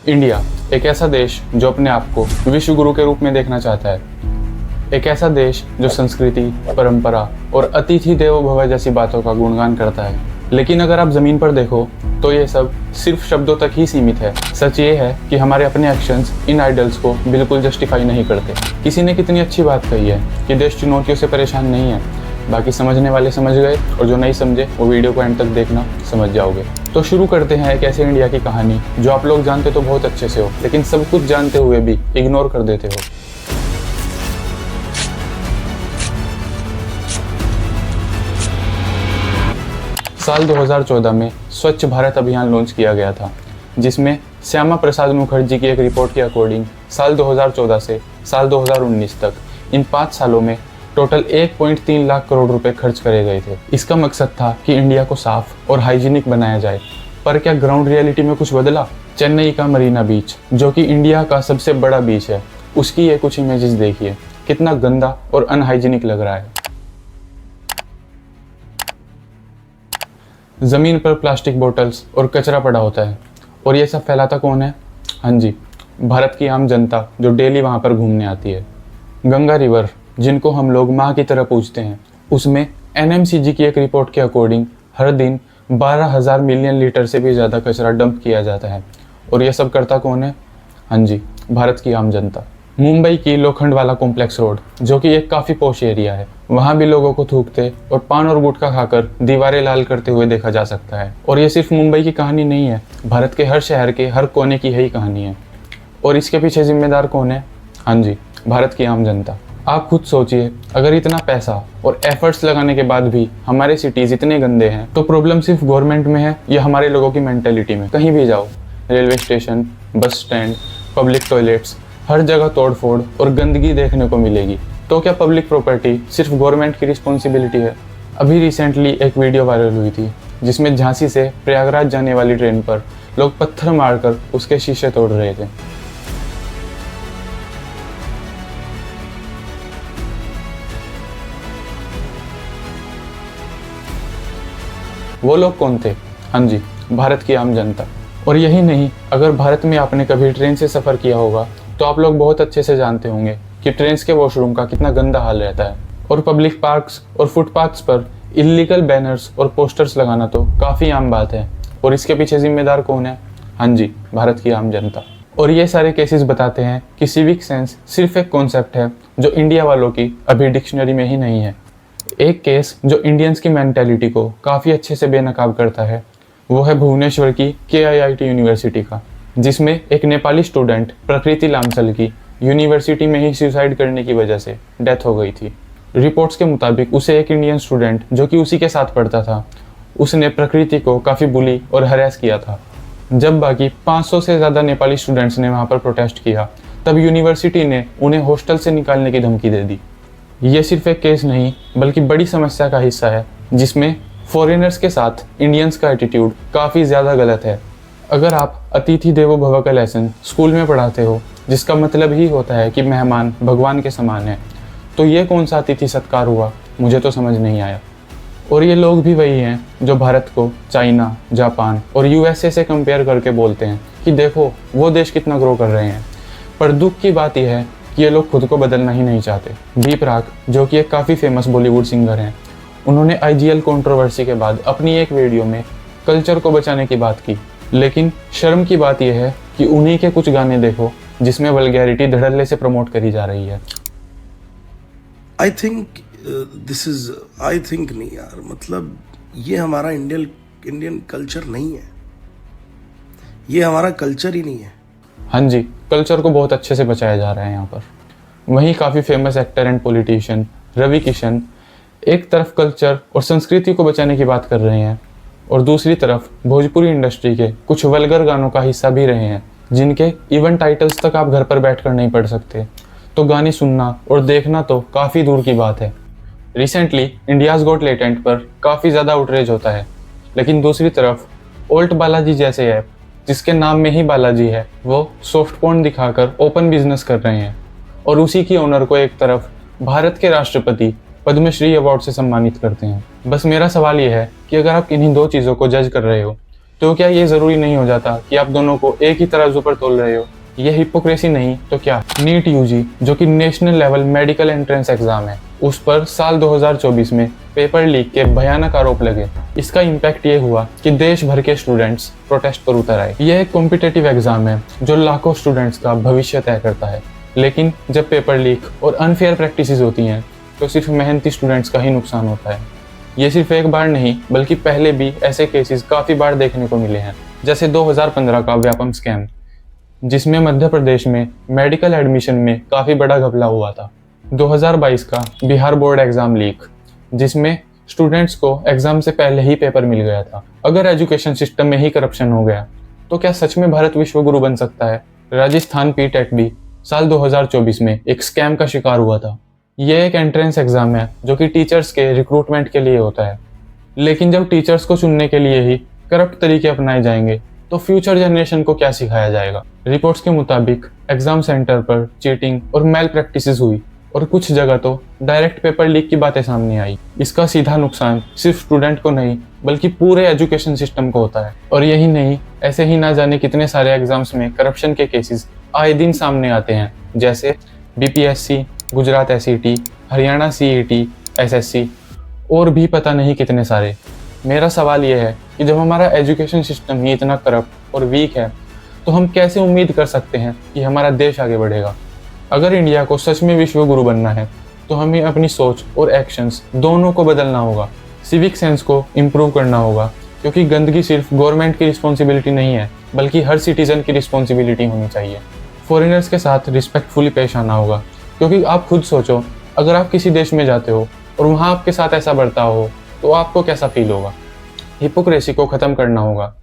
India एक ऐसा देश जो अपने आप को विश्व गुरु के रूप में देखना चाहता है। एक ऐसा देश जो संस्कृति, परंपरा और अतिथि देवो भव जैसी बातों का गुणगान करता है। लेकिन अगर आप जमीन पर देखो तो ये सब सिर्फ शब्दों तक ही सीमित है। सच ये है कि हमारे अपने एक्शंस इन आइडल्स को बिल्कुल जस्टिफाई नहीं करते। किसी ने कितनी अच्छी बात कही है कि देश चुनौतियों से परेशान नहीं है। बाकी समझने वाले समझ गए और जो नहीं समझे वो वीडियो को एंड तक देखना, समझ जाओगे। तो शुरू करते हैं एक ऐसे इंडिया की कहानी जो आप लोग जानते तो बहुत अच्छे से हो, लेकिन सब कुछ जानते हुए भी इग्नोर कर देते हो। साल 2014 में स्वच्छ भारत अभियान लॉन्च किया गया था, जिसमें श्यामा प्रसाद मुखर्जी की एक रिपोर्ट के अकॉर्डिंग साल 2014 से साल 2019 तक इन 5 सालों में टोटल 1.3 लाख करोड़ रुपए खर्च करे गए थे। इसका मकसद था कि इंडिया को साफ और हाइजीनिक बनाया जाए। पर क्या ग्राउंड रियलिटी में कुछ बदला? चेन्नई का मरीना बीच, जो कि इंडिया का सबसे बड़ा बीच है, उसकी ये कुछ इमेजेस देखिए, कितना गंदा और अनहाइजीनिक लग रहा है। जमीन पर प्लास्टिक बोतल्स और कचरा पड़ा होता है, और ये सब फैलाता कौन है? हाँ जी, भारत की आम जनता जो डेली वहाँ पर घूमने आती है। गंगा रिवर, जिनको हम लोग माँ की तरह पूछते हैं, उसमें NMCG की एक रिपोर्ट के अकॉर्डिंग हर दिन 12,000 मिलियन लीटर से भी ज़्यादा कचरा डंप किया जाता है। और ये सब करता कौन है? हाँ जी, भारत की आम जनता। मुंबई की लोखंडवाला कॉम्प्लेक्स रोड, जो कि एक काफ़ी पॉश एरिया है, वहाँ भी लोगों को थूकते और पान और गुटखा खाकर दीवारें लाल करते हुए देखा जा सकता है। और ये सिर्फ मुंबई की कहानी नहीं है, भारत के हर शहर के हर कोने की यही कहानी है। और इसके पीछे जिम्मेदार कौन है? हाँ जी, भारत की आम जनता। आप खुद सोचिए, अगर इतना पैसा और एफर्ट्स लगाने के बाद भी हमारे सिटीज़ इतने गंदे हैं, तो प्रॉब्लम सिर्फ गवर्नमेंट में है या हमारे लोगों की मेंटेलिटी में? कहीं भी जाओ, railway station, bus stand, public toilets, हर जगह तोड़फोड़ और गंदगी देखने को मिलेगी। तो क्या पब्लिक प्रॉपर्टी सिर्फ गवर्नमेंट की रिस्पॉन्सिबिलिटी है? अभी रिसेंटली एक वीडियो वायरल हुई थी, जिसमें झांसी से प्रयागराज जाने वाली ट्रेन पर लोग पत्थर मारकर उसके शीशे तोड़ रहे थे। वो लोग कौन थे? हाँ जी, भारत की आम जनता। और यही नहीं, अगर भारत में आपने कभी ट्रेन से सफ़र किया होगा तो आप लोग बहुत अच्छे से जानते होंगे कि ट्रेन के वॉशरूम का कितना गंदा हाल रहता है। और पब्लिक पार्क्स और फुटपाथ्स पर इल्लीगल बैनर्स और पोस्टर्स लगाना तो काफ़ी आम बात है। और इसके पीछे जिम्मेदार कौन है? हाँ जी, भारत की आम जनता। और ये सारे केसेस बताते हैं कि सिविक सेंस सिर्फ एक कॉन्सेप्ट है जो इंडिया वालों की अभी डिक्शनरी में ही नहीं है। एक केस जो इंडियंस की मेंटालिटी को काफ़ी अच्छे से बेनकाब करता है, वो है भुवनेश्वर की KIIT यूनिवर्सिटी का, जिसमें एक नेपाली स्टूडेंट प्रकृति लामसल की यूनिवर्सिटी में ही सुसाइड करने की वजह से डेथ हो गई थी। रिपोर्ट्स के मुताबिक उसे एक इंडियन स्टूडेंट जो कि उसी के साथ पढ़ता था, उसने प्रकृति को काफ़ी बुली और हरास किया था। जब बाकी 500 से ज़्यादा नेपाली स्टूडेंट्स ने वहाँ पर प्रोटेस्ट किया, तब यूनिवर्सिटी ने उन्हें हॉस्टल से निकालने की धमकी दे दी। ये सिर्फ एक केस नहीं बल्कि बड़ी समस्या का हिस्सा है, जिसमें फॉरेनर्स के साथ इंडियंस का एटीट्यूड काफ़ी ज़्यादा गलत है। अगर आप अतिथि देवो भव का लेसन स्कूल में पढ़ाते हो, जिसका मतलब ही होता है कि मेहमान भगवान के समान है, तो ये कौन सा अतिथि सत्कार हुआ? मुझे तो समझ नहीं आया। और ये लोग भी वही हैं जो भारत को चाइना, जापान और USA से कंपेयर करके बोलते हैं कि देखो वो देश कितना ग्रो कर रहे हैं। पर दुख की बात यह है कि ये लोग खुद को बदलना ही नहीं चाहते। बी प्राक, जो कि एक काफ़ी फेमस बॉलीवुड सिंगर हैं, उन्होंने IGL कंट्रोवर्सी के बाद अपनी एक वीडियो में कल्चर को बचाने की बात की। लेकिन शर्म की बात यह है कि उन्हीं के कुछ गाने देखो जिसमें वल्गैरिटी धड़ल्ले से प्रमोट करी जा रही है। आई थिंक नहीं यार, मतलब ये हमारा इंडियन कल्चर नहीं है, ये हमारा कल्चर ही नहीं है। हाँ जी, कल्चर को बहुत अच्छे से बचाया जा रहा है यहाँ पर। वहीं काफ़ी famous actor and politician Ravi Kishan एक तरफ कल्चर और संस्कृति को बचाने की बात कर रहे हैं, और दूसरी तरफ भोजपुरी इंडस्ट्री के कुछ वल्गर गानों का हिस्सा भी रहे हैं, जिनके इवन टाइटल्स तक आप घर पर बैठकर नहीं पढ़ सकते। तो गाने सुनना और देखना तो काफ़ी दूर की बात है। रिसेंटली इंडियाज़ गॉट टैलेंट पर काफ़ी ज़्यादा आउटरीच होता है, लेकिन दूसरी तरफ ओल्ट बालाजी जैसे ऐप, जिसके नाम में ही बालाजी है, वो सॉफ्ट पोर्न दिखाकर ओपन बिजनेस कर रहे हैं। और उसी की ओनर को एक तरफ भारत के राष्ट्रपति पद्मश्री अवार्ड से सम्मानित करते हैं। बस मेरा सवाल ये है कि अगर आप इन्हीं दो चीज़ों को जज कर रहे हो, तो क्या ये ज़रूरी नहीं हो जाता कि आप दोनों को एक ही तराजू पर तोल रहे हो? ये हिपोक्रेसी नहीं तो क्या? नीट यूजी जो कि national level medical entrance exam है, उस पर साल 2024 में पेपर लीक के भयानक आरोप लगे। इसका इम्पैक्ट ये हुआ कि देश भर के स्टूडेंट्स प्रोटेस्ट पर उतर आए। यह एक कॉम्पिटिटिव एग्जाम है जो लाखों स्टूडेंट्स का भविष्य तय करता है, लेकिन जब पेपर लीक और अनफेयर प्रैक्टिसेस होती हैं तो सिर्फ मेहनती स्टूडेंट्स का ही नुकसान होता है। ये सिर्फ एक बार नहीं बल्कि पहले भी ऐसे केसेस काफ़ी बार देखने को मिले हैं, जैसे 2015 का व्यापम स्कैम, जिसमें मध्य प्रदेश में मेडिकल एडमिशन में काफ़ी बड़ा घपला हुआ था। 2022 का बिहार बोर्ड एग्ज़ाम लीक, जिसमें स्टूडेंट्स को एग्ज़ाम से पहले ही पेपर मिल गया था। अगर एजुकेशन सिस्टम में ही करप्शन हो गया तो क्या सच में भारत विश्वगुरु बन सकता है? राजस्थान पीटेट भी साल 2024 में एक स्कैम का शिकार हुआ था। यह एक एंट्रेंस एग्ज़ाम है जो कि टीचर्स के रिक्रूटमेंट के लिए होता है, लेकिन जब टीचर्स को चुनने के लिए ही करप्ट तरीके अपनाए जाएंगे तो फ्यूचर जनरेशन को क्या सिखाया जाएगा? रिपोर्ट्स के मुताबिक एग्जाम सेंटर पर चीटिंग और मेल प्रैक्टिसेस हुई और कुछ जगह तो डायरेक्ट पेपर लीक की बातें सामने आई। इसका सीधा नुकसान सिर्फ स्टूडेंट को नहीं बल्कि पूरे एजुकेशन सिस्टम को होता है। और यही नहीं, ऐसे ही ना जाने कितने सारे एग्जाम्स में करप्शन के केसेस आए दिन सामने आते हैं, जैसे BPSC, Gujarat SET, Haryana CET, SSC और भी पता नहीं कितने सारे। मेरा सवाल यह है कि जब हमारा एजुकेशन सिस्टम ही इतना करप्ट और वीक है तो हम कैसे उम्मीद कर सकते हैं कि हमारा देश आगे बढ़ेगा? अगर इंडिया को सच में विश्व गुरु बनना है तो हमें अपनी सोच और एक्शंस दोनों को बदलना होगा। सिविक सेंस को इम्प्रूव करना होगा, क्योंकि गंदगी सिर्फ गवर्नमेंट की रिस्पॉन्सिबिलिटी नहीं है बल्कि हर सिटीजन की रिस्पॉन्सिबिलिटी होनी चाहिए। फॉरेनर्स के साथ रिस्पेक्टफुली पेश आना होगा, क्योंकि आप खुद सोचो, अगर आप किसी देश में जाते हो और वहाँ आपके साथ ऐसा बर्ताव हो तो आपको कैसा फील होगा? हिपोक्रेसी को ख़त्म करना होगा।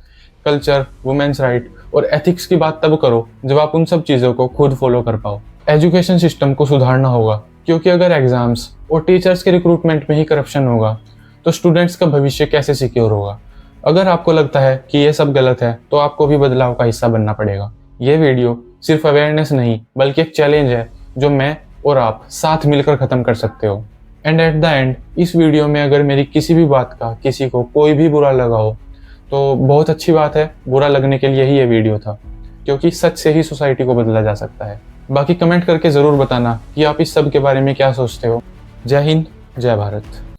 कल्चर, वुमेन्स राइट और एथिक्स की बात तब करो जब आप उन सब चीज़ों को खुद फॉलो कर पाओ। एजुकेशन सिस्टम को सुधारना होगा, क्योंकि अगर एग्जाम्स और टीचर्स के रिक्रूटमेंट में ही करप्शन होगा तो स्टूडेंट्स का भविष्य कैसे सिक्योर होगा? अगर आपको लगता है कि ये सब गलत है तो आपको भी बदलाव का हिस्सा बनना पड़ेगा। ये वीडियो सिर्फ अवेयरनेस नहीं बल्कि एक चैलेंज है जो मैं और आप साथ मिलकर ख़त्म कर सकते हो। एंड एट द एंड, इस वीडियो में अगर मेरी किसी भी बात का किसी को कोई भी बुरा लगा हो तो बहुत अच्छी बात है। बुरा लगने के लिए ही ये वीडियो था, क्योंकि सच से ही सोसाइटी को बदला जा सकता है। बाकी कमेंट करके ज़रूर बताना कि आप इस सब के बारे में क्या सोचते हो। जय हिंद, जय भारत।